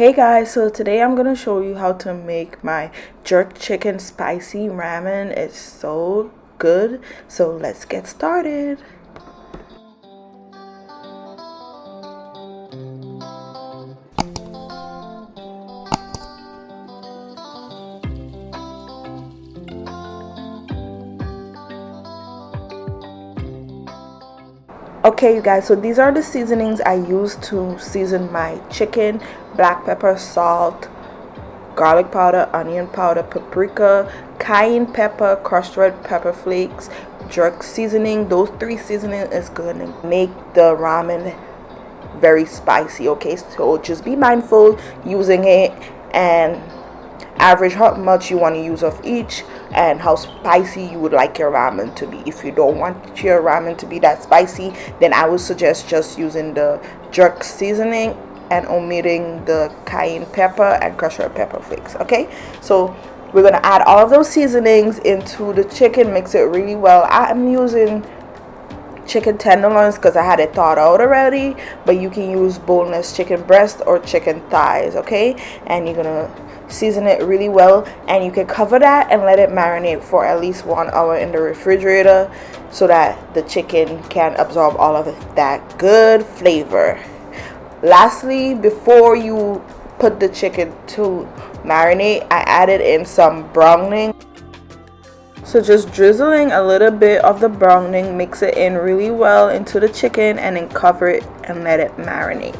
Hey guys, so today I'm gonna show you how to make my jerk chicken spicy ramen. It's so good, so let's get started. Okay you guys, so these are the seasonings I use to season my chicken: black pepper, salt, garlic powder, onion powder, paprika, cayenne pepper, crushed red pepper flakes, jerk seasoning. Those three seasonings is gonna make the ramen very spicy. Okay, so just be mindful using it and average how much you want to use of each and how spicy you would like your ramen to be. If you don't want your ramen to be that spicy, then I would suggest just using the jerk seasoning and omitting the cayenne pepper and crushed red pepper flakes. Okay, so we're gonna add all of those seasonings into the chicken, mix it really well. I'm using chicken tenderloins because I had it thawed out already, but you can use boneless chicken breast or chicken thighs. Okay, and you're gonna season it really well, and you can cover that and let it marinate for at least 1 hour in the refrigerator so that the chicken can absorb all of that good flavor. Lastly, before you put the chicken to marinate, I added in some browning. So just drizzling a little bit of the browning, mix it in really well into the chicken, and then cover it and let it marinate.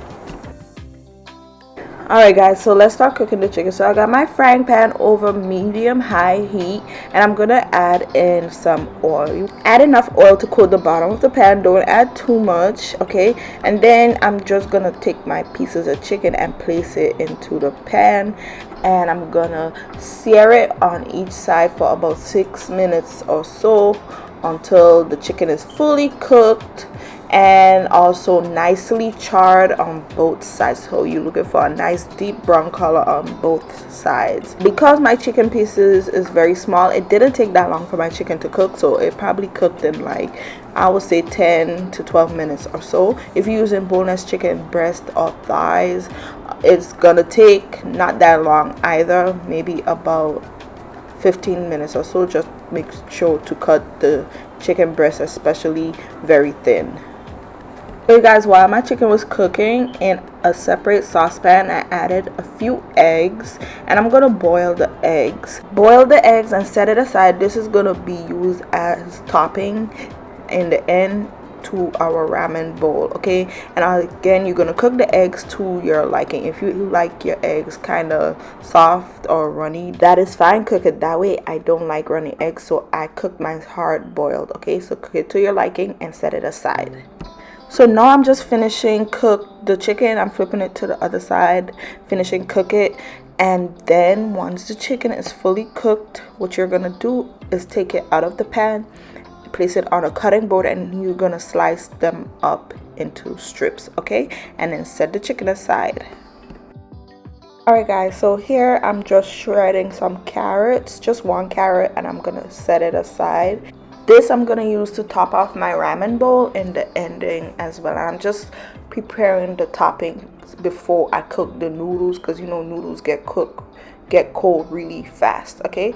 Alright guys, so let's start cooking the chicken. So I got my frying pan over medium-high heat, and I'm gonna add in some oil. Add enough oil to coat the bottom of the pan, don't add too much, okay? And then I'm just gonna take my pieces of chicken and place it into the pan, and I'm gonna sear it on each side for about 6 minutes or so until the chicken is fully cooked and also nicely charred on both sides. So you're looking for a nice deep brown color on both sides. Because my chicken pieces is very small, it didn't take that long for my chicken to cook, so it probably cooked in like, I would say, 10 to 12 minutes or so. If you're using boneless chicken breast or thighs, it's gonna take not that long either, maybe about 15 minutes or so. Just make sure to cut the chicken breast especially very thin. Hey guys, while my chicken was cooking in a separate saucepan, I added a few eggs, and I'm gonna boil the eggs. Boil the eggs and set it aside. This is gonna be used as topping in the end to our ramen bowl. Okay, and again, you're gonna cook the eggs to your liking. If you like your eggs kind of soft or runny, that is fine. Cook it that way. I don't like runny eggs, so I cook mine hard boiled. Okay, so cook it to your liking and set it aside. So now I'm just finishing cook the chicken. I'm flipping it to the other side, finishing cook it, and then once the chicken is fully cooked, what you're gonna do is take it out of the pan, place it on a cutting board, and you're gonna slice them up into strips. Okay, and then set the chicken aside. Alright guys, so here I'm just shredding some carrots, just 1 carrot, and I'm gonna set it aside. This I'm gonna use to top off my ramen bowl in the ending as well. I'm just preparing the toppings before I cook the noodles, because you know noodles get cold really fast. Okay,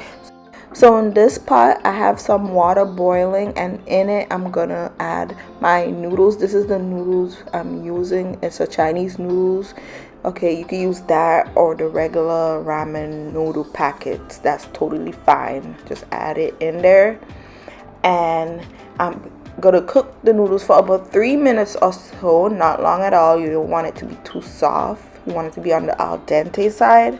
so in this pot I have some water boiling, and in it I'm gonna add my noodles. This is the noodles I'm using. It's a Chinese noodles. Okay, you can use that or the regular ramen noodle packets. That's totally fine. Just add it in there, and I'm gonna cook the noodles for about 3 minutes or so, not long at all. You don't want it to be too soft. You want it to be on the al dente side.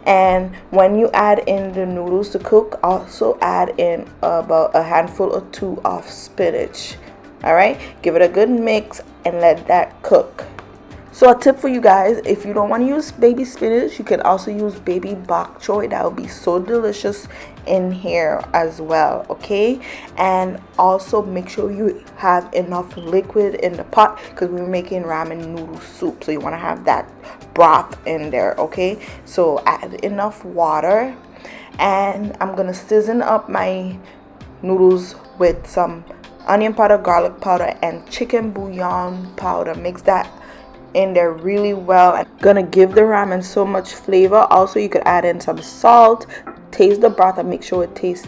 And when you add in the noodles to cook, also add in about a handful or 2 of spinach. All right, give it a good mix and let that cook. So a tip for you guys, if you don't want to use baby spinach, you can also use baby bok choy. That would be so delicious in here as well. Okay, and also make sure you have enough liquid in the pot, because we're making ramen noodle soup, so you want to have that broth in there. Okay, so add enough water, and I'm gonna season up my noodles with some onion powder, garlic powder, and chicken bouillon powder. Mix that in there really well and gonna give the ramen so much flavor. Also, you could add in some salt, taste the broth, and make sure it tastes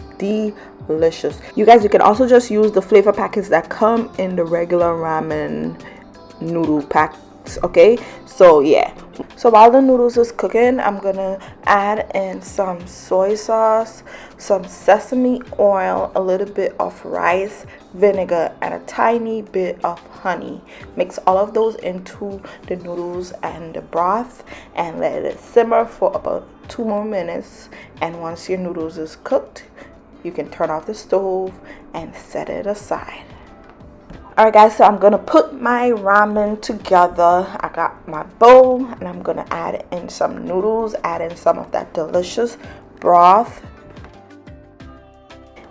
delicious. You guys, you can also just use the flavor packets that come in the regular ramen noodle packs. Okay, so yeah, so while the noodles is cooking, I'm gonna add in some soy sauce, some sesame oil, a little bit of rice vinegar, and a tiny bit of honey. Mix all of those into the noodles and the broth and let it simmer for about 2 more minutes. And once your noodles is cooked, you can turn off the stove and set it aside. Alright guys, so I'm gonna put my ramen together. I got my bowl and I'm gonna add in some noodles, add in some of that delicious broth.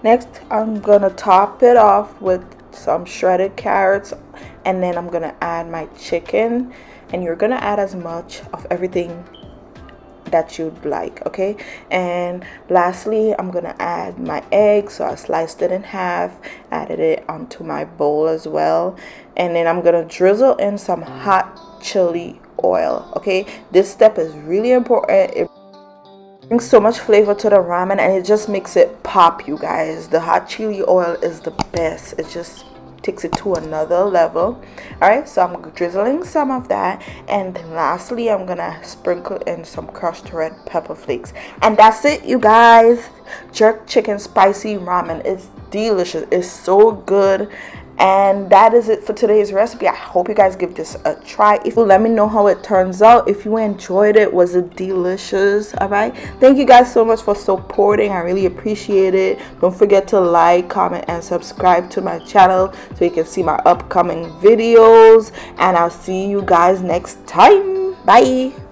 Next, I'm gonna top it off with some shredded carrots, and then I'm gonna add my chicken, and you're gonna add as much of everything that you'd like, okay? And lastly, I'm gonna add my egg, so I sliced it in half, added it onto my bowl as well, and then I'm gonna drizzle in some hot chili oil. Okay, this step is really important. It brings so much flavor to the ramen and it just makes it pop, you guys. The hot chili oil is the best. It just takes it to another level. All right, so I'm drizzling some of that, and then lastly I'm gonna sprinkle in some crushed red pepper flakes, and that's it, you guys. Jerk chicken spicy ramen. It's delicious. It's so good. And that is it for today's recipe. I hope you guys give this a try. If you let me know how it turns out, if you enjoyed it, was it delicious? All right, thank you guys so much for supporting. I really appreciate it. Don't forget to like, comment, and subscribe to my channel so you can see my upcoming videos, and I'll see you guys next time. Bye.